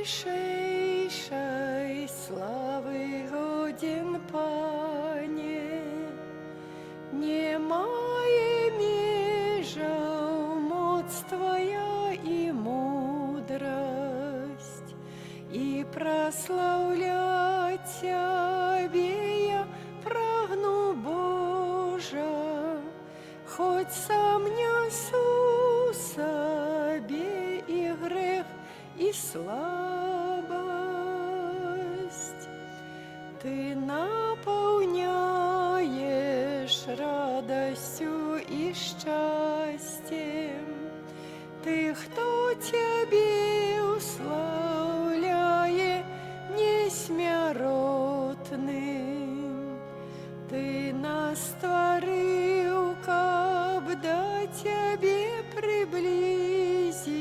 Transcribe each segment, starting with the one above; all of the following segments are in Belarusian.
Najwyższej sławy godzien, Panie, nie moje mierzą moc Twoja i mudrość, i прославлять Ciebie ja pragnu, Boże, choć sam niosу sobie i grzech, i słabość. Ty napełniasz radością i szczęściem tych, kto Ciebie уславляє несмяротным. Ty nas stworzył, kab do Ciebie приблизить,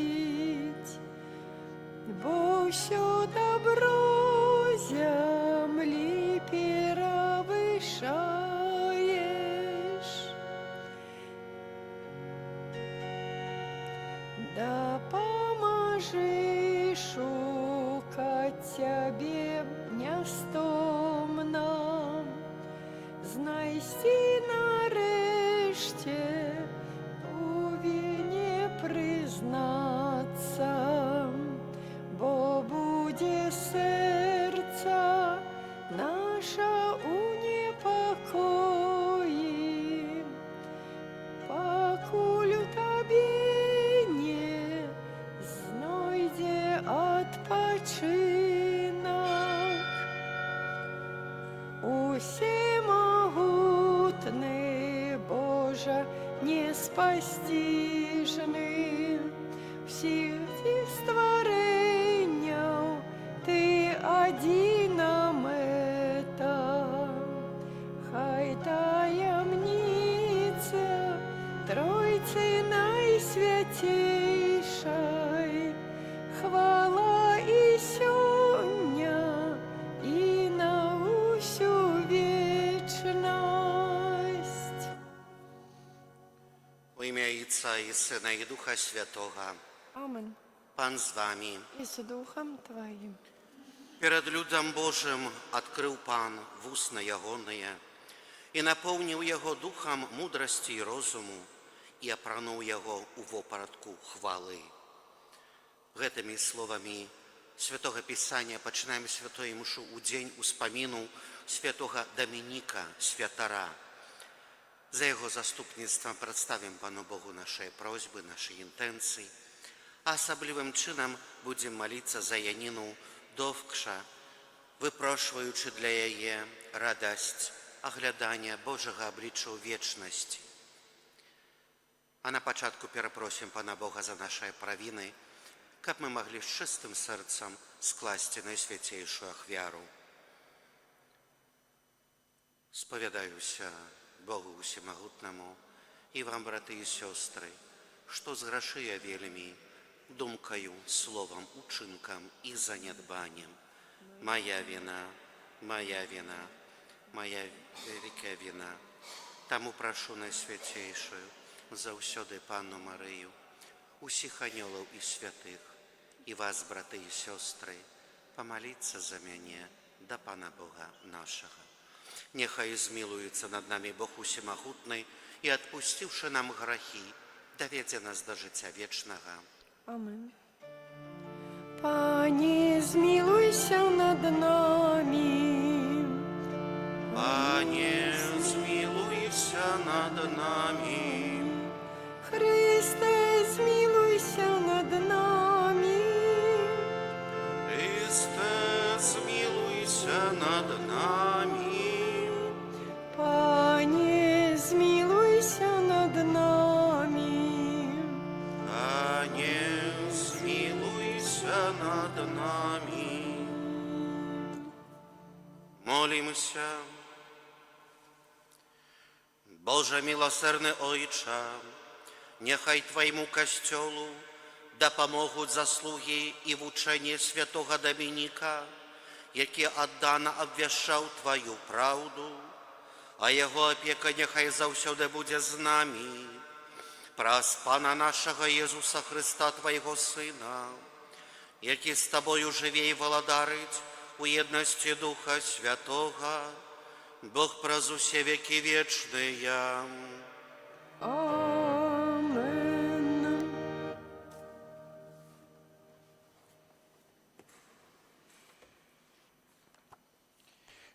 bo все добро земли перевышаешь. Да поможи шукать Тебе містом нам, знайти нарешті у вині признаться, бо буде серце наше у непокої, покуль у Тобі не знайде odpoczynek. Усемогутний Боже, неспостижний, всіх тих створенняв Ти один нам это. Хай таємниця Тройці найсвятейшей, хвала і сьогодні, і на усю вічність. W imię Ojca i Syna i Ducha Świętego. Amen. Pan z wami. I z duchem Twoim. Перед людом Божим открыл Пан вусна ягоные и наполнил его духом мудрости и розуму и опранул его у вопаратку хвалы. Гэтымі словами Святого Писания починаем святую мшу у день успомину святого Доминика, святара. За его заступництвом представим Пану Богу наши просьбы, наши интенции, а особливым чином будем молиться за Янину Довкша, выпрошиваючи для яе радость оглядания Божьего обличия у вечности. А на початку перепросим Пана Бога за наши провины, как мы могли с чистым сердцем скласти наисвятейшую ахвяру. Споведаюся Богу Всемогутному и вам, браты и сестры, что сгреши я вельми думкою, словом, учинком и занедбанием. Моя вина, моя велика вина. Тому прошу Найсвятейшую, завсёды Панну Марию, усіх анёлаў и святых, и вас, браты и сестры, помолиться за меня до Пана Бога нашего. Нехай змилуется над нами Бог Усемогутный и, отпустивши нам грехи, доведе нас до життя вечного. Amen. Пане, змилуйся над нами. Пане, змилуйся над нами. Христе, змилуйся над нами. Христе, змилуйся над нами. Пане, змилуйся над нами. Пане, змилуйся над нами. Молимся. Боже милосердный Ойче, нехай Твоему Костелу допомогут заслуги и в учении святого Доминика, який отдано обвящав Твою правду, а Его опека нехай завсёды буде з нами. Праз Пана нашего Иисуса Христа, Твоего Сына, які з Тобою живе і владарить у єдності Духа Святого, Бог праз усе веки вечные. Амен.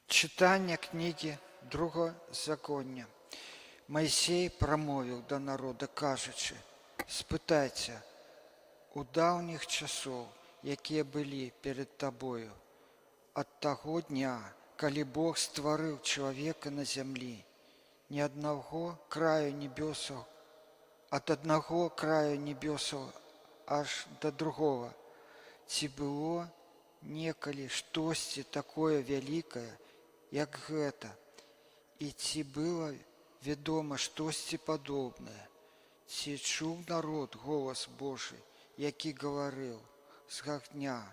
Читання книги Другозаконня. Мойсей промовив до народу, кажучи: «Спитайте у давніх часов, які були перед тобою, от того дня, коли Бог створив чоловіка на землі, ні одного краю небесов, от одного краю небесов аж до другого, ці було некалі штосьці такое великое, як гэта, і ці было відома штосьці падобнае, ці чув народ голос Божий, які говорив з гагня,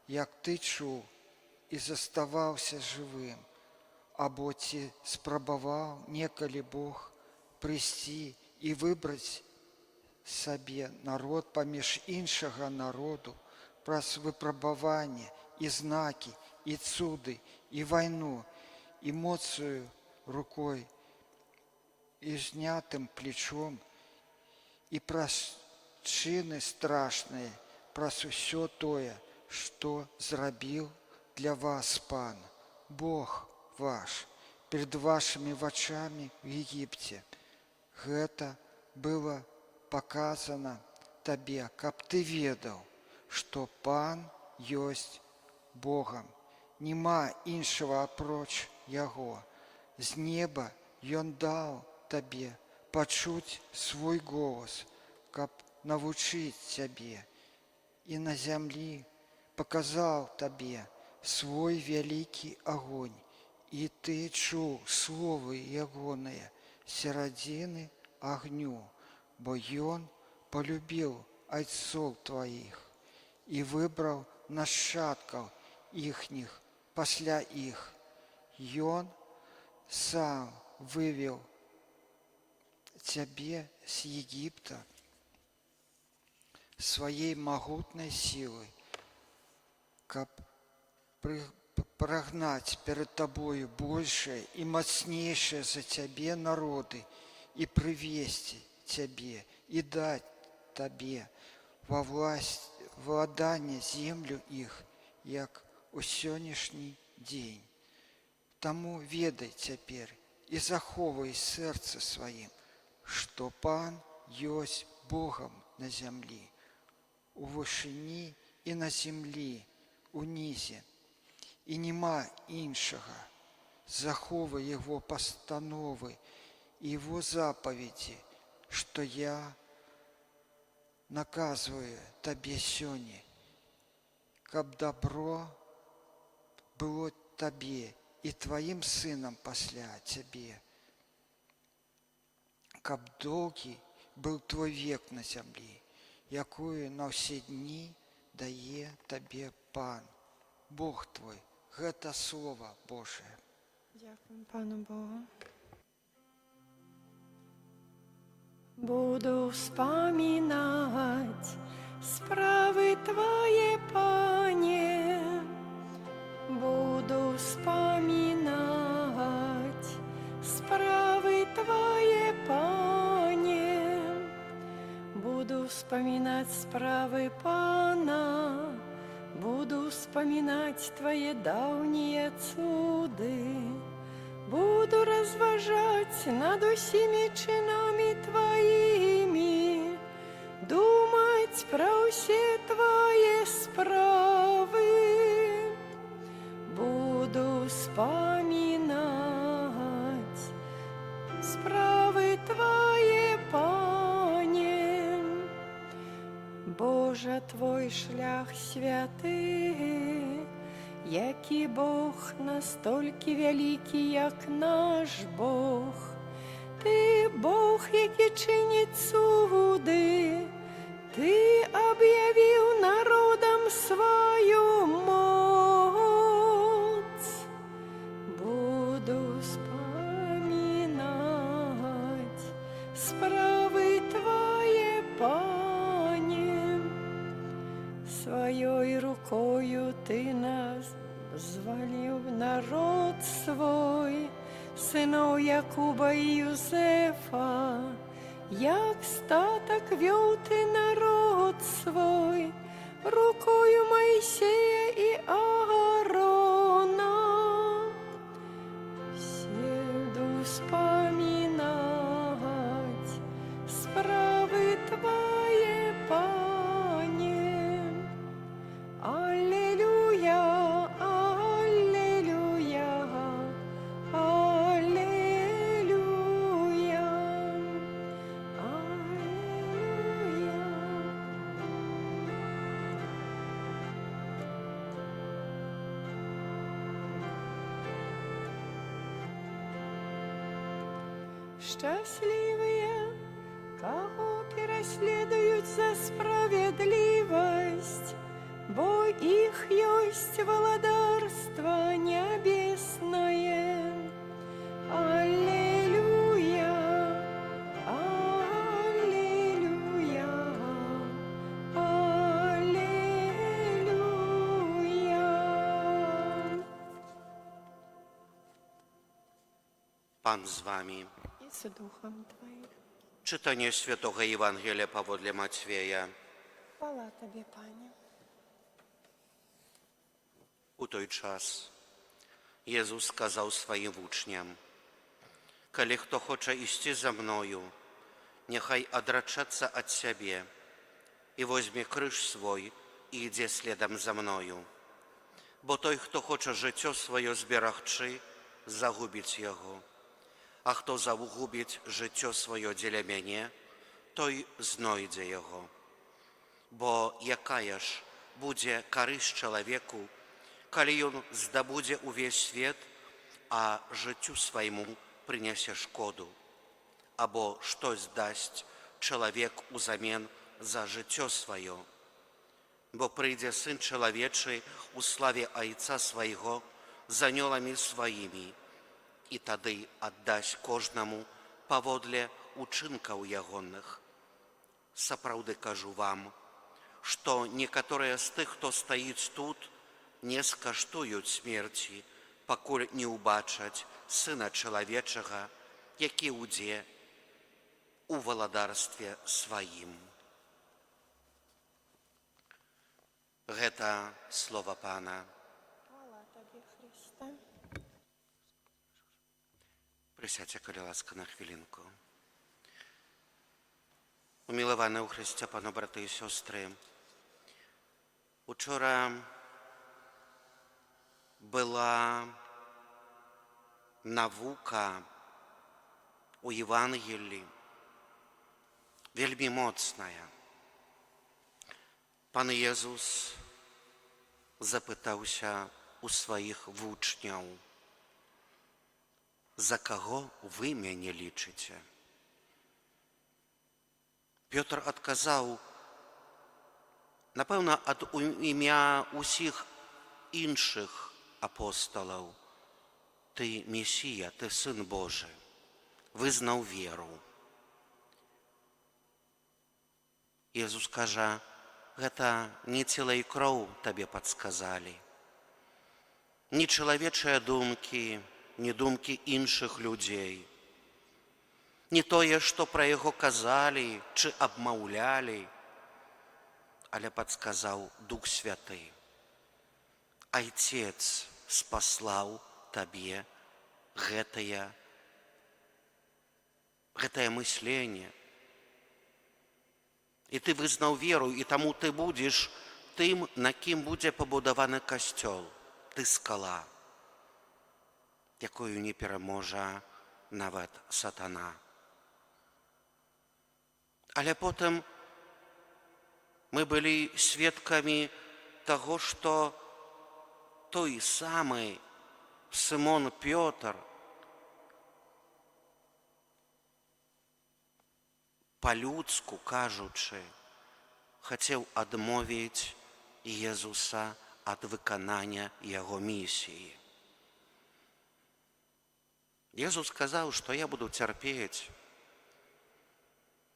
як ти чув і заставався живим, або ці спрабаваў некалі Бог прийсці і вибраць сабе народ паміж іншага народу праз випробування і знаки, і цуди, і вайну, і моцною рукой, і знятым плечом, і праз чины страшныя, праз усё тое, што зрабіў для вас Пан, Бог ваш, перед вашими вачами в Египте. Гэта было показано табе, каб ты ведаў, што Пан ёсць Богом. Нема іншага апроч Яго. З неба Ён даў табе пачуць свой голос, каб навучыць цябе, і на зямлі показаў табе свой вялікі агонь, і ты чуў словы ягоныя сярадзіны агню, бо Ён полюбіў айцоў тваіх і выбраў нашчадкаў іхніх пасля іх. Ён сам вывеў цябе з Егіпта сваей магутнай сілай, каб прагнаць перад табою большае і мацнейшае за цябе народы і прывесці цябе і даць табе во власть владання землю іх, як у сённяшні дзень. Таму ведай цяпер і захоўвай сэрца сваім, што Пан ёсць Богам на зямлі, у вышыні і на землі, унізе, і нема іншага. Захоўвай Яго пастановы і Яго запаведзі, што я наказваю табе сёння, каб добро было табе і тваім сынам пасля цябе, каб доўгі быў твой век на зямлі, якую на ўсе дні дае табе Пан, Бог твой. Гэта Слова Божие. Дякую Пану Богу. Буду вспоминать справы Твои, Пане, буду вспоминать справы Твои, Пане, буду вспоминать справы Пана, буду вспоминать Твои давние цуды, буду разважать над усими чинами Твоими, думать про все Твои справы, буду вспоминать справы Твои, Пане. Боже, Твой шлях святий, який Бог настільки великий, як наш Бог. Ти Бог, який чинить цуди, Ти об'явив народам свою моць. Буду вспоминать справи Твои, Пане, своей рукою Ты нас зваліў народ свой, сыноў Якуба і Юзефа, як статак вёў Ты народ свой, рукою Моисея і Аарона. Сяду вспоминать справы Твои, Пане. Аллилуйя, аллилуйя, аллилуйя, аллилуйя. Счастливые, кого переследуют за справедливость, бо их есть владарство небесное. Аллилуйя, аллилуйя, аллилуйя. Pan z wami. И с духом Твоим. Czytanie Świętego Ewangelia powodle Macwieja. Хвала Тебе, Пане. U той час Jezus сказав своїм учням: «Коли хто хоче йти за мною, нехай одрачаться от себе, і возьме криж свой, і йде слідом за мною. Бо той, хто хоче життя своє зберегти, загубить його. А хто загубить життя своє для мене, той знайде його. Бо якая ж буде користь чоловіку, коли он здобуде увесь свет, а життю своєму принесе шкоду? Або щось дасть чоловік узамін за життя своє? Бо прийде Син Чоловічий у славі Отця Свого з анgelами своїми, і тоді віддасть кожному поводле учинків ягоних. Сапраўды кажу вам, що некоторые з тих, хто стоїть тут, не скаштують смерті, покуль не убачать Сина Чоловічого, який уйде у владарстві своїм». Гэта слово Пана. Хвала Тебе, Христе. Присядьте, коли ласка, на хвилинку. Умиловане у Христі, пане, брати і сестри, учора була наука у Євангелії вельми моцная. Пан Єсус запитався у своїх вучняв: «За кого ви мене лічите?» Петр адказаў, напэўна, ад імя усіх іншых апостолаў: «Ты Месія, ты Сын Божий», визнав віру. Єсус каже: «Гэта не цела і кроў табе падсказалі, не чалавечыя думкі, не думкі іншых людзей, не тое, што пра яго казалі ці абмаўлялі, але падсказаў Дух Святы. Айцец спаслаў табе гэтае мысленне. І ты визнав віру, і таму ти будеш тим, на ким буде побудований костьол. Ти скала, якою не переможе навіть сатана». Але потім ми були свідками того, що той самий Симон Петр по-людську кажучи, хотів відмовити Єсуса від виконання його місії. Єсус сказав, що я буду терпіти,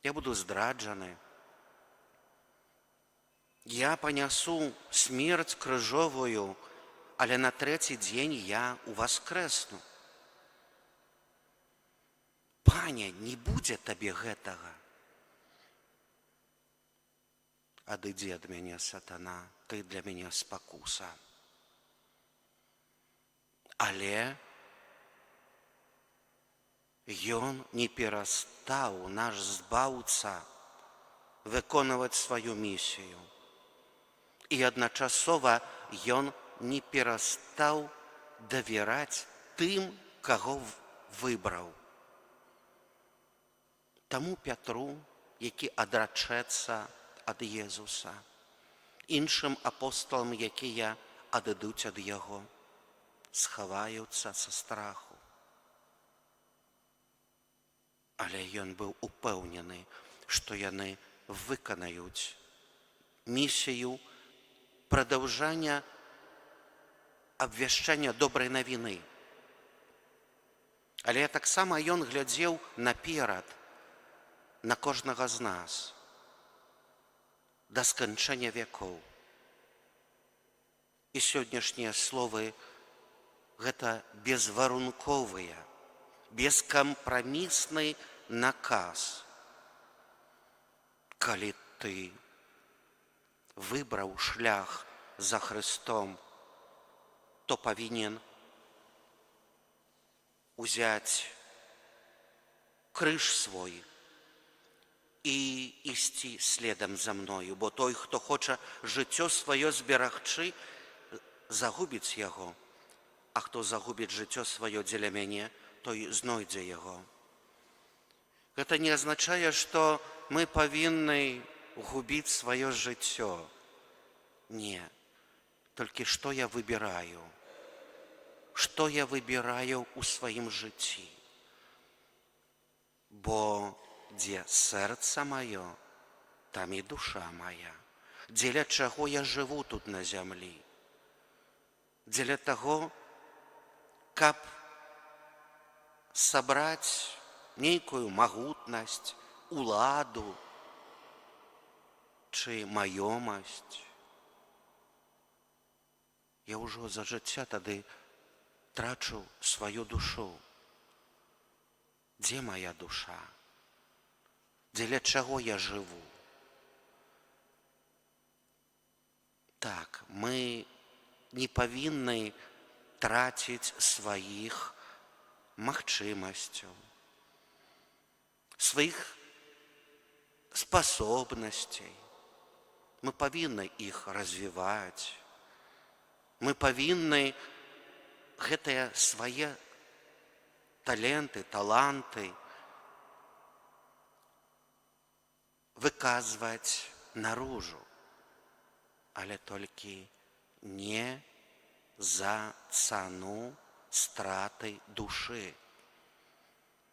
я буду здраджений, Я панясу смерць крыжовую, але на трэці дзень я уваскрэсну. Пане, не будзе табе гэтага. Адыдзі ад мяне, сатана, ты для мяне спакуса. Але ён не перастаў, наш збаўца, выконваць сваю місію. І адначасова ён не перастаў давяраць тым, каго выбраў. Таму Пятру, які адрачэцца ад Езуса, іншым апосталам, якія адыдуць ад яго, схаваюцца са страху. Але ён быў упэўнены, што яны выканаюць місію прадаўжання абвяшчання добрай навіны. Але таксама ён глядзеў наперад, на кожнага з нас, да сканчэння вякоў. І сённяшнія словы – гэта безварунковыя, бескампрамісны наказ. Калі ты выбраў шлях за Христом, то павінен узяць крыж свой і ісці следам за мною, бо той, хто хоча жыццё сваё зберагчы, загубіць яго, а хто загубіць жыццё сваё дзеля мяне, той знойдзе яго. Гэта не азначае, што мы павінны губіць сваё жыццё. Не, толькі што я выбіраю? Што я выбіраю ў сваім жыцці? Бо дзе сэрца маё, там і душа мая. Дзеля чаго я жыву тут на зямлі? Дзеля таго, каб сабраць нейкую магутнасць, уладу чы маёмасць. Я ўжо за жыцця тады трачу сваю душу. Дзе моя душа? Дзеля чаго я жыву? Так, мы не павінны траціць сваіх магчымасцяў, сваіх спасобнасцей. Мы павінны іх развіваць. Мы павінны гэтыя свае таленты, таланты выказваць наружу, але толькі не за цану страты душы,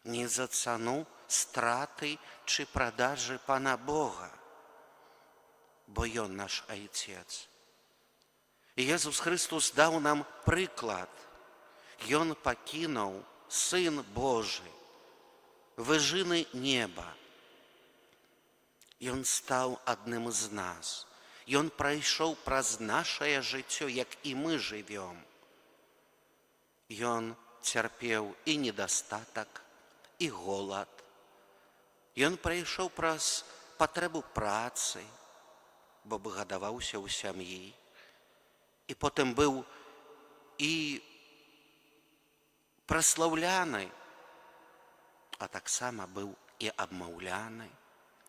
не за цану страты чи продажи Пана Бога, бо Ён наш Айцец. І Єсус Христос даў нам прыклад. Ён пакінуў, Сын Божий, выжыны неба. Ён стаў адным з нас. Ён прайшоў праз нашае жыццё, як і мы жывём. Ён цярпеў і недастатак, і голад. Ён прайшоў праз патрэбу працы, бо гадаваўся ў сям'і. І потым быў і праслаўляны, а таксама быў і абмаўляны,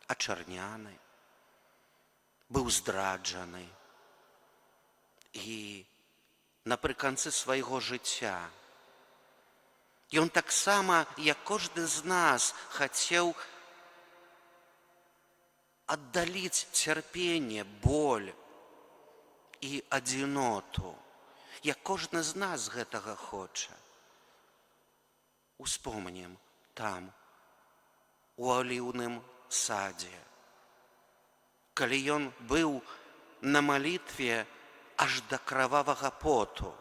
ачарняны, быў здраджаны. І напрыканцы свайго жыцця ён таксама, як кожны з нас, хацеў аддаліць цярпенне, боль і адзіноту, як кожны з нас гэтага хоча. Успомнім там, у аліўным садзе, калі ён быў на малітве аж да крывавага поту.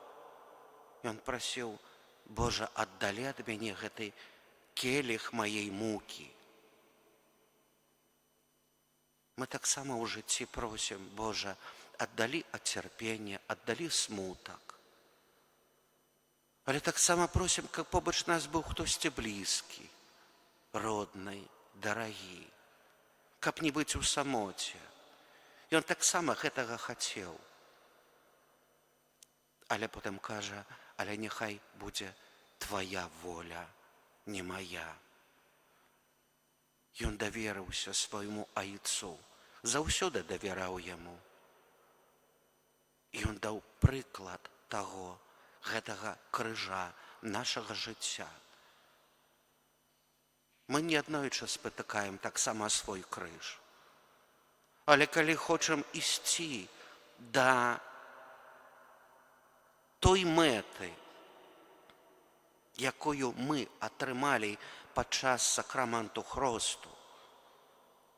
Ён прасіў: Божа, аддалі ад мяне гэты келіх маёй мукі. Мы таксама ў жыцці просім, Божа, аддалі ад цярпення, аддалі смутак. Але таксама просім, каб побач нас быў хтосьці блізкі, родны, дарагі, каб не быць у самоце. Ён таксама гэтага хацеў. Але потым кажа, але няхай будзе твая воля, не мая. Ён даверыўся свайму айцу, заўсёды давяраў яму. Ён даў прыклад таго, гэтага крыжа нашага жыцця. Мы неаднойчы спатыкаем таксама свой крыж. Але калі хочам ісці да той мэты, якую мы атрымалі падчас сакраменту хросту,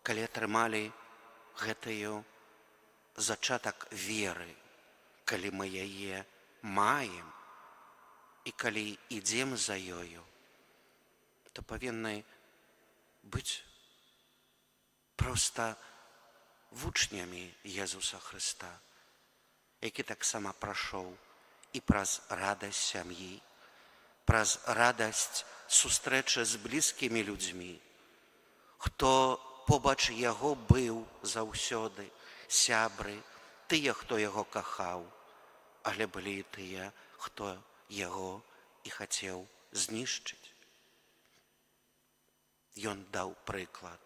калі атрымалі гэтую зачатак веры, калі мы яе маем і калі ідзем за ёю, то павінны быць проста вучнямі Езуса Хрыста, які таксама прайшоў і праз радасць сям'і, праз радасць сустрэчы з блізкімі людзьмі, хто побач яго быў заўсёды, сябры, тыя, хто яго кахаў, але былі і тыя, хто яго і хацеў знішчыць. Ён даў прыклад.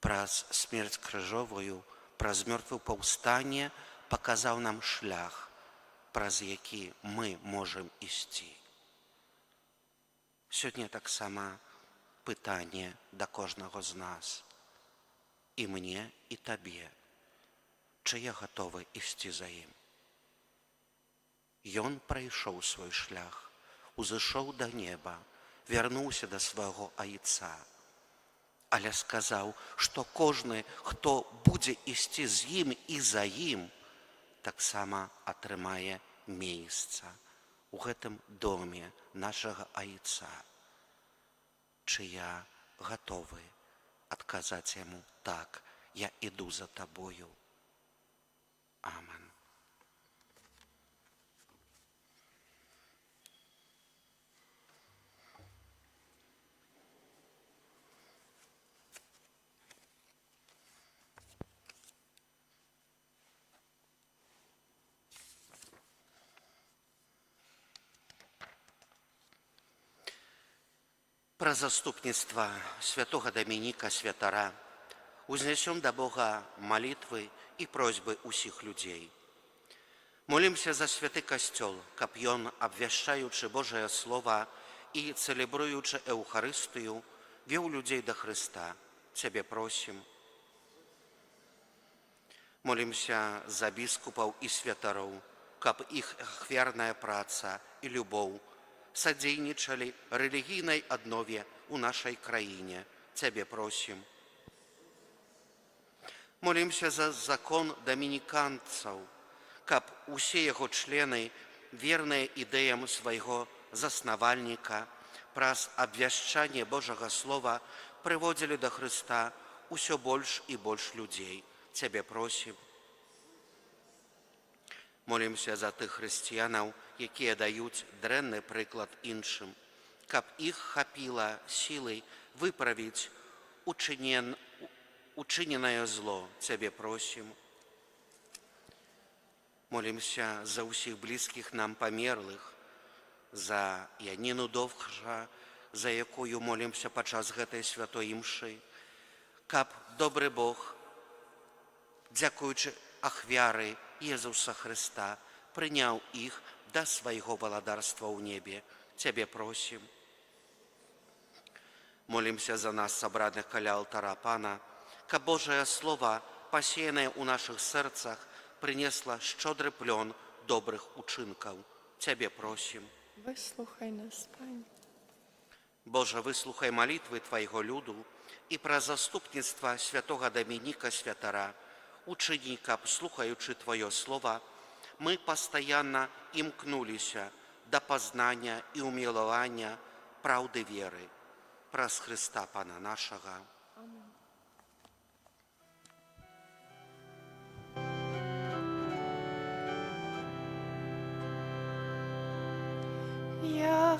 Праз смерць крыжовую, праз мёртвае паўстанне паказаў нам шлях, праз які мы можам ісці. Сёння таксама пытанне да кожнага з нас. І мне, і табе. Чи я гатовы ісці за ім? Ён прайшоў свой шлях, узышоў да неба, вярнуўся да свайго айца, але сказаў, што кожны, хто будзе ісці з ім і за ім, таксама атрымае месца ў гэтым доме нашага айца. Чи я гатовы адказаць яму так, я іду за табою. Амен. Пра заступніцтва святога Дамініка Святара узнясём да Бога малітвы і просьбы ўсіх людзей. Молімся за святы касцёл, каб ён, абвяшчаючы Божае Слова і цэлебруючы Еўхарыстыю, вёў людзей да Хрыста. Цябе просім. Молімся за біскупаў і святароў, каб іх ахвярная праца і любоў садзейнічалі рэлігійнай аднове ў нашай краіне. Цябе просім. Молімся за закон дамініканцаў, каб усе яго члены, верныя ідэям свайго заснавальніка, праз абвяшчанне Божага Слова прыводзілі да Хрыста ўсё больш і больш людзей. Цябе просім. Молімся за тых хрысціянаў, якія даюць дрэнны прыклад іншым, каб іх хапіла сілай выправіць учыненае зло. Цябе просім. Молімся за ўсіх блізкіх нам памерлых, за Яніну Довгжа, за якую молімся падчас гэтай святой імшы, каб добры Бог, дзякуючы ахвяры Езуса Хрыста, прыняў іх да свайго валадарства ў небе. Цябе просім. Молімся за нас, сабраных каля алтара Пана, каб Божае Слова, пасеянае ў нашых сэрцах, прынесла шчодры плён добрых учынкаў. Цябе просім. Выслухай нас, Пане. Божа, выслухай малітвы Твайго люду і пра заступніцтва святога Дамініка Святара, учыні, каб, слухаючы Твоё Слова, мы пастаянна імкнуліся да пазнання і ўмілавання праўды веры праз Хрыста Пана нашага. Амен.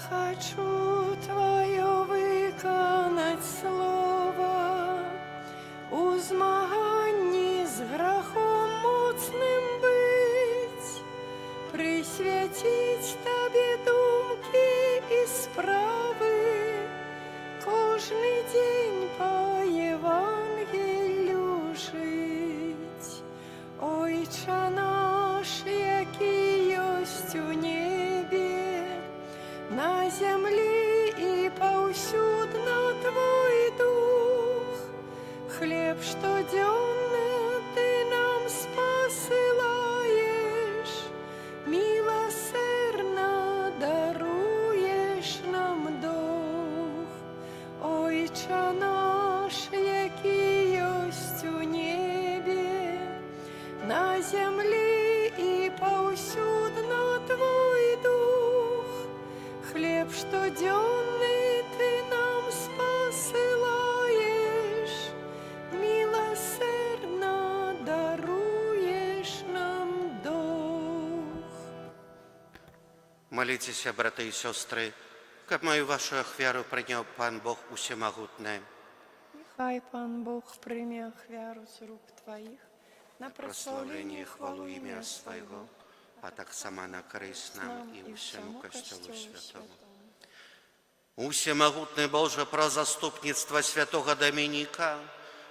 хочу Твое выканать слово, у змаганні з грахом моцним быть, присвятить Тебе думки и справы, кожный день по Евангелию жить. Ойче наш, який єсть у небе, на землі і повсюдно Твой дух, хлеб штоденный Ты нам спосылаешь, милосердно даруешь нам дух. Ойче наш, який єсть у небе, на землі і повсюдно Твой дух, хлеб штоденный Ты нам спосылаешь, милосердно даруешь нам дух. Молитеся, браты и сестры, как мою вашу ахвяру принял Пан Бог Усемогутный. Нехай Пан Бог прийме ахвяру з рук Твоїх на Прославление прославление и хвалу хвалу имя ім'я Своего, а так сама на корысть нам и всему Костелу Святому. Усемогутный Боже, про заступництво святого Доминика,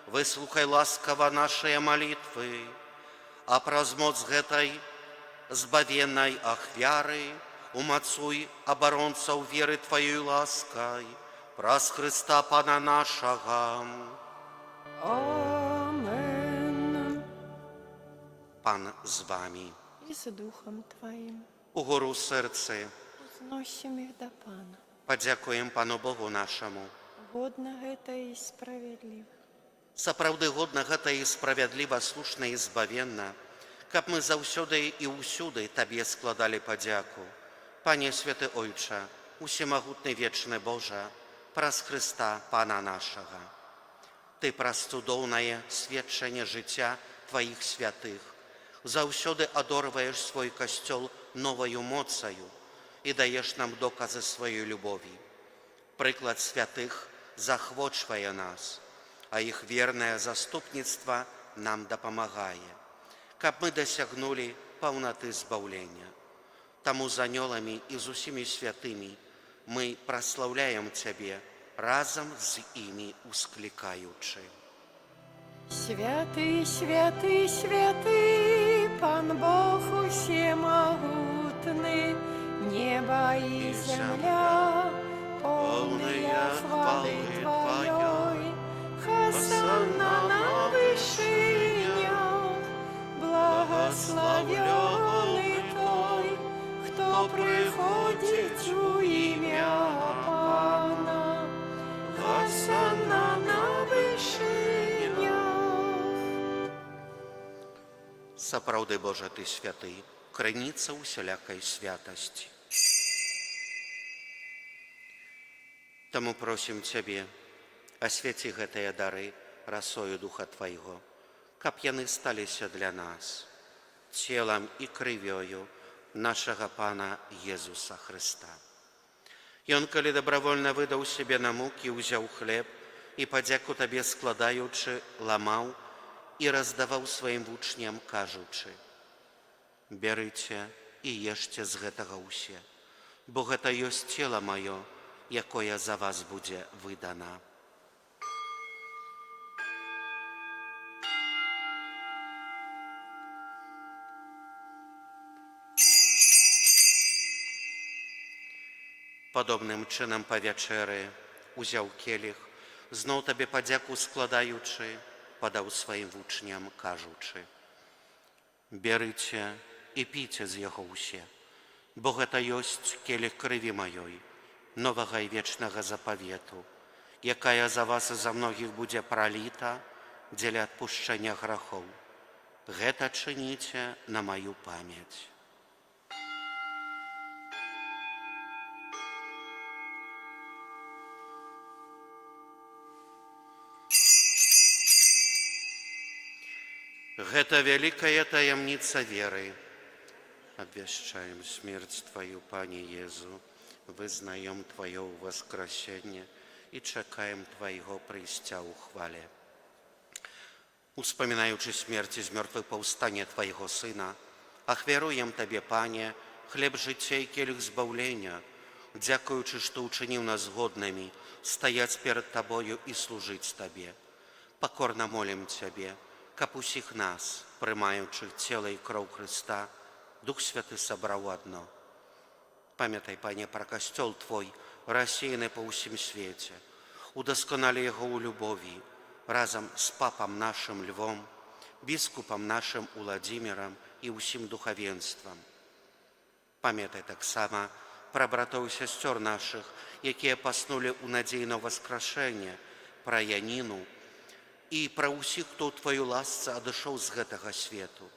выслухай ласково наши молитвы, а про змоц гэтай збавенной ахвяры умацуй оборонцев веры Твоей лаской, праз Христа Пана нашего. Амен. Пан з вами. І з Духом Твоїм Угору серце, узносим їх до Пана. подякуємо Пану Богу нашому. Годно гэта і справедливо. Сапраўды годна гэта і справядліва, слушна і збавенна, каб мы заўсёды і ўсюды Табе складалі падзяку. Пане святы Ойча, усемагутны вечны Божа, праз Христа Пана нашага. Ты праз цудоўнае сведчанне жыцця Тваіх святых заўсёды адорваеш свой касцёл новаю моцаю і даеш нам доказы сваёй любові. Прыклад святых захвочвае нас, а іх вернае заступніцтва нам дапамагае, каб мы дасягнулі паўнаты збаўлення. Таму з анёламі і з усімі святымі мы праслаўляем Цябе, разам з імі усклікаючы. Святый, святый, святый, Пан Бог усемогутный, небо и земля, полные хвалы Твоей. Хосанна на вышинях, благословенный Той, кто приходит у имя Пана. Хосанна на вышинях. Сапраўды, Божа, Ты святы, крыніца усялякай святасці. Таму просім Цябе, асвяці гэтыя дары расою Духа Твайго, каб яны сталіся для нас целам і крывёю нашага Пана Езуса Хрыста. Ён, калі добравольна выдаў сябе на мукі, узяў хлеб і, падзяку Табе складаючы, ламаў і раздаваў сваім вучням, кажучы: «Бярыце і ешце з гэтага ўсе, бо гэта ёсць цела маё, якое за вас будзе выдана». Падобным чынам па вячэры узяў келіх, зноў Табе падзяку складаючы, падаў сваім вучням, кажучы: «Бярыце і піце з яго ўсе, бо гэта ёсць келіх крыві маёй, новага і вечнага запавету, якая за вас і за многіх будзе праліта дзеля адпушчэння грахоў. Гэта чыніце на маю памяць». Гэта вялікая таямніца веры. Абвяшчаем смерць Тваю, Пане Езу, Вызнаем Твое воскресение и чекаем Твоего прийстя у хвале. Успоминаючи смерть из мертвых повстания Твоего Сына, ахвяруем Тебе, Пане, хлеб життя и келих збавления, дякуючи, что учинил нас годными стоять перед Тобою и служить Тебе. Покорно молим Тебе, каб усіх нас, приймаючих тіло і кров Христа, Дух Святый собрал одно. Памятай, Пане, про костел Твой, рассеянный по всем свете. Удосконали его у любови, разом с папом нашим Львом, біскупом нашим Владимиром и усім духовенством. Памятай так само про братов и сестер наших, якія поснули у надеї на воскрешение, про Янину, и про усіх, хто у Твою ласце одошел с гэтага свету,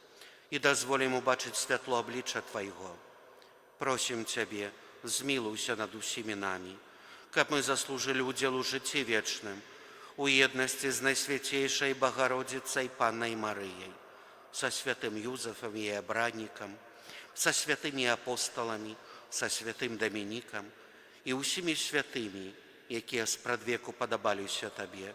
и дозволим убачить святло обличия Твоего. Просим Тебе, змилуйся над усіми нами, каб мы заслужили удел у житті вечным, у едности с Найсвятейшей Богородицей Панной Марией, со святым Юзефом и Обрадником, со святыми апостолами, со святым Домиником и усіми святыми, якія спрадвеку падабаліся Табе,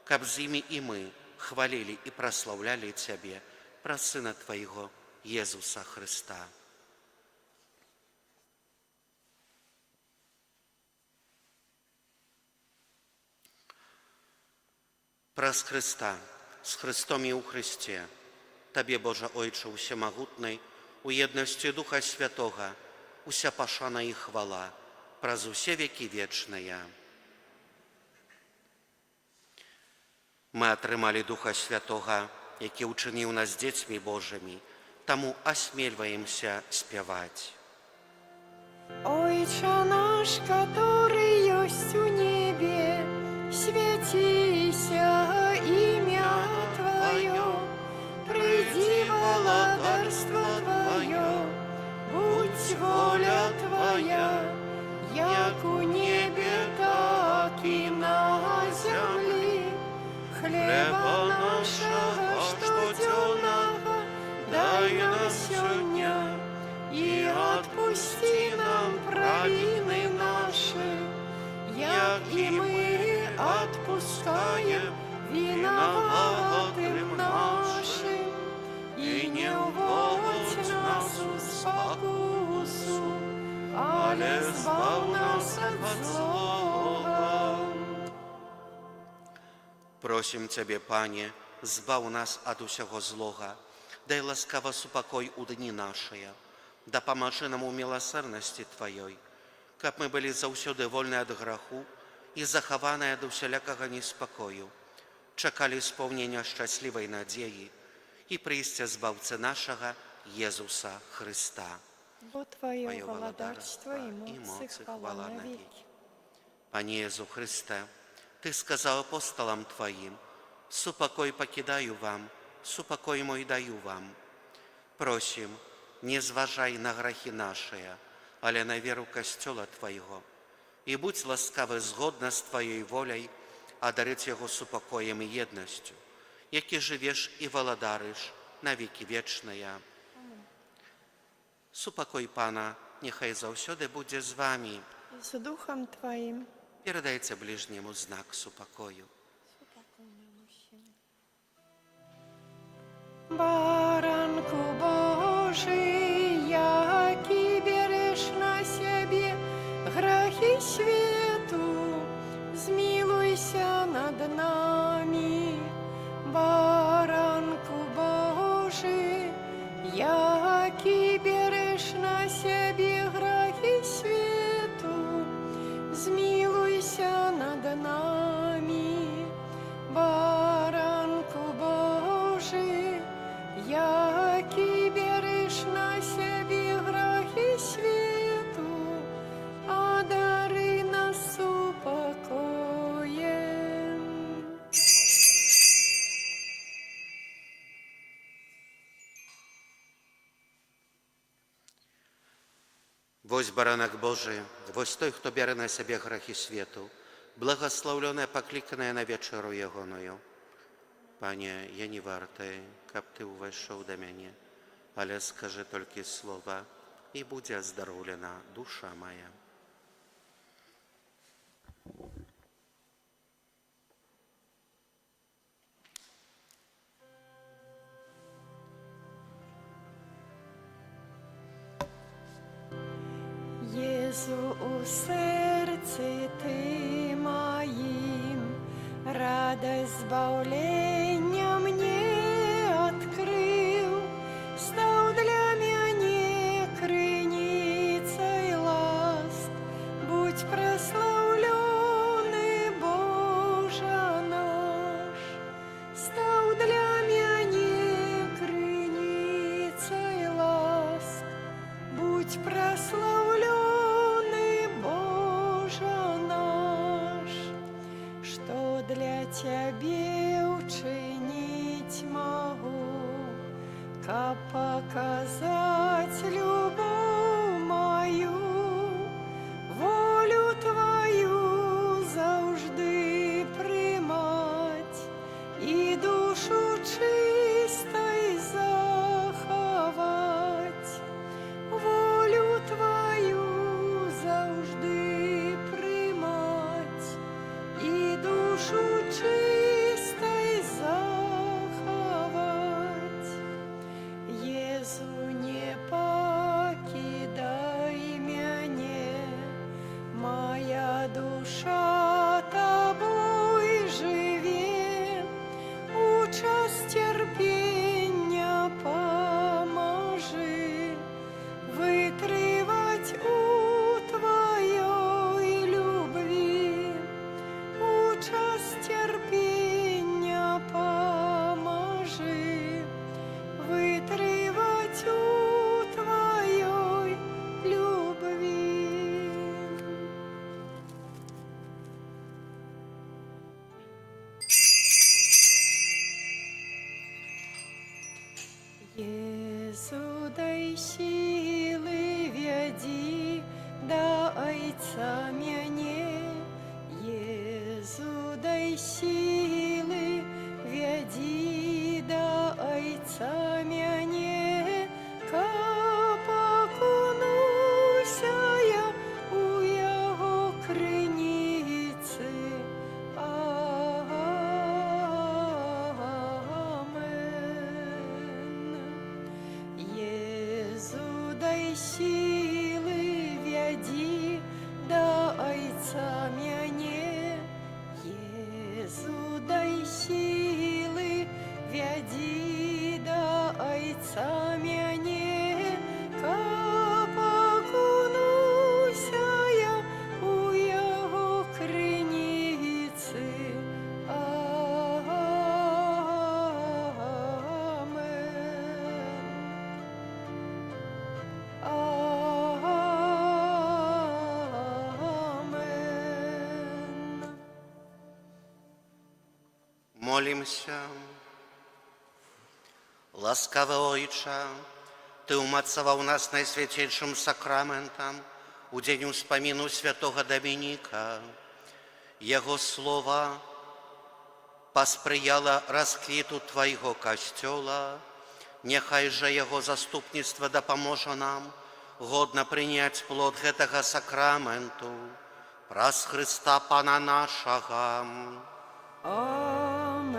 каб з ими и мы хвалили и прославляли Тебе, про Сына Твоего, Иисуса Христа. Праз Христа, с Христом и у Христе, Табе, Боже Ойче Усемогутный, у едности Духа Святого, уся пашана и хвала, праз усе веки вечные. Мы атрымали Духа Святого, які учинил нас детьми Божьими, тому осмеливаемся спевать. Ойче наш, который есть у небе, святися имя Твое, приди владарство Твое, будь воля Твоя, як у небе, так и на земле. Хлеба нашего штоденного дай нам сегодня, и отпусти нам провины наши, як и мы отпускаем виноватым нашим, и не уводь нас в спокусу, але избав нас от злого. Просим Тебе, Пане, збав нас от усього злога, дай ласкаво супокой у дни наши, да поможи нам у милосердности Твоей, каб мы были заўсёды вольны от граху и захаваныя до всялякага неспокою, чакали исполнения счастливой надеи и прийстя збавцы нашего Иисуса Христа. Бо Твое Твое владарство и моц и хвала навеки. Пане Иисус Христе, Ты сказал апостолам Твоим: «Супокой покидаю вам, супокой мой даю вам». Просим, не зважай на грехи наши, але на веру Костела Твоего, и будь ласкавы згодно с Твоей волей одарить его супокоем и едностью, яки живешь и владариш на веки вечные. Супокой Пана нехай заўсёды буде з вами. И с Духом Твоим. Передайте ближнему знак супокою. Баранку Божий, яки берешь на себе грехи свету, змилуйся над нами. Баранку Божий, яки берешь на себе грехи свету, змилуйся над нами. Баранку Божий, яки берешь на себе грехи свету, одари нас упокоем. Вось баранак Божий, вось той, хто бярэ на сябе грахі свету, благословленное, покликанное на вечеру ягоную. Пане, я не варты, каб Ты увайшоў да мяне, але скажи толькі слова, и будзе аздароўлена душа моя. Jezu, u serce Ty moim, radość zbawlenia mnie odkrył, stał dla mnie krynicą łask. Будь прославленный, Боже наш, стал для меня крыницей ласк. Будь прославленный, Боже наш, что для Тебе учинить могу, как показать любовь мою. Волю Твою завжди приймать і душу чистой заховать. Волю Твою завжди приймать і душу чистой заховать. Єзу, не покидай мене, моя душа Тобой живе, у час терпіння поможи, витривать у Твоей любви, у час терпіння поможи, витривать у Твоей любви. Єзу, дай силы, веди до Отца меня. Єзу, дай силы, веди до Отца меня. Как окунуся я у Его криниці. Єзу, дай силы, веди до Отца меня. Єзу, дай силы, веди до Отца меня. Как окунуся я у Его криниці. Молимся. Ласкавый Ojcze, Ty umacował nas najświętszym sakramentem u dzień wspominu świętego Dominika. Jego słowa посприяла розквіту Твоего Костела, нехай же Его заступництво допоможе нам годно принять плод этого сакраменту, праз Христа Пана нашего. Amen.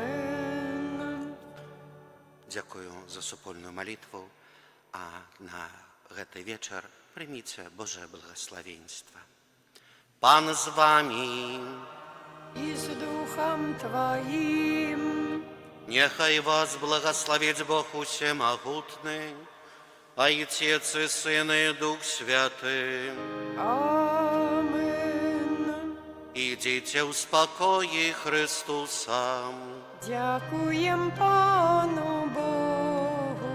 Дякую за супольную молитву, а на этот вечер примите Божие благословенство. Пан з вами. И с Духом Твоим. Нехай вас благословит Бог Всемогутный, Отец и Сын и Дух Святый. Amen. Идите в спокое Христуса. Дякуем Пану Богу.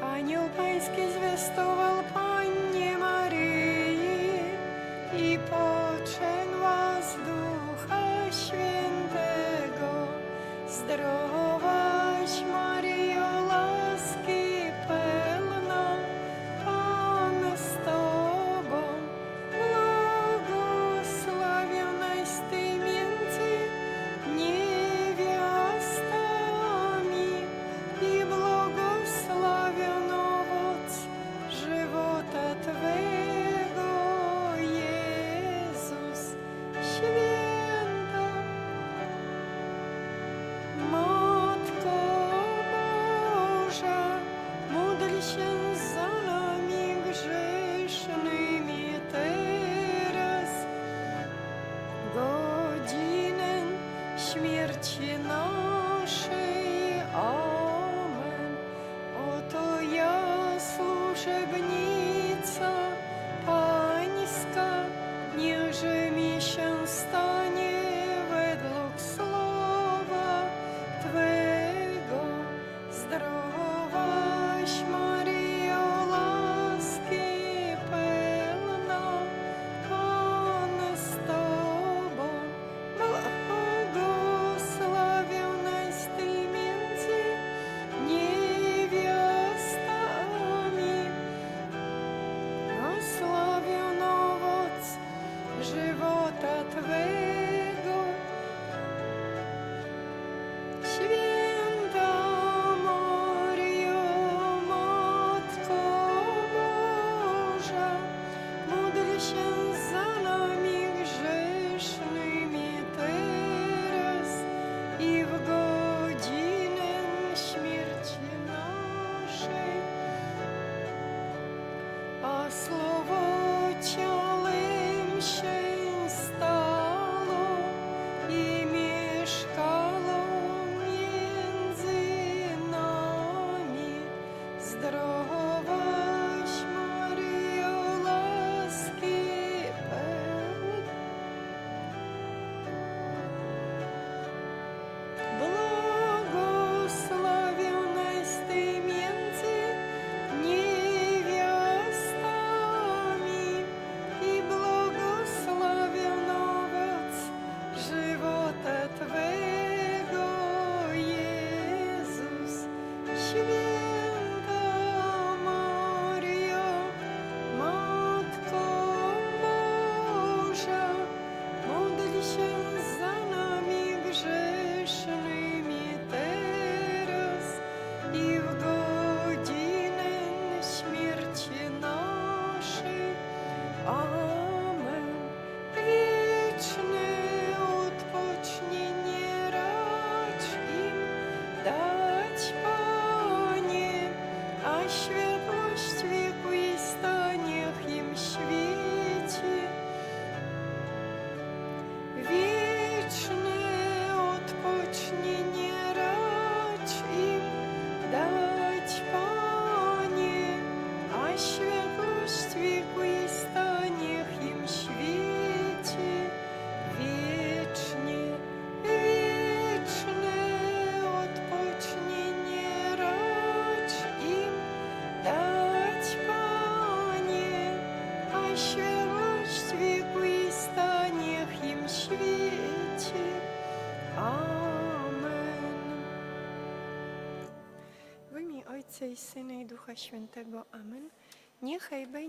Ангел Панський звестував Панні Марії, і почен вас Духа Świętego. Zdrowaś Maryjo, łaski pełna, Pan z Tobą, błogosławionaś Ty między niewiastami i błogosławiony owoc żywota Słowo ciałem się stało i mieszkało między nami. Zdrowaś Maryjo, łaski pełna, błogosławionaś Ty między niewiastami i błogosławiony owoc żywota Twego, Jezus. Święta Maryjo, Matko Boża, módl się za nami grzesznymi teraz i w godzinę śmierci naszej. Amen. Wieczne odpocznienie racz im dać, Panie, a światłość wieku i staniech im świeci. Wieczne odpocznienie racz im dać, Panie, a światłość wieku i staniech im świeci. Wiecznie, wieczne odpocznienie racz im dać, Panie, a światłość wieku i staniech im świeci. Amen. W imię Ojca i Syna i Ducha Świętego. Amen. Niechaj będzie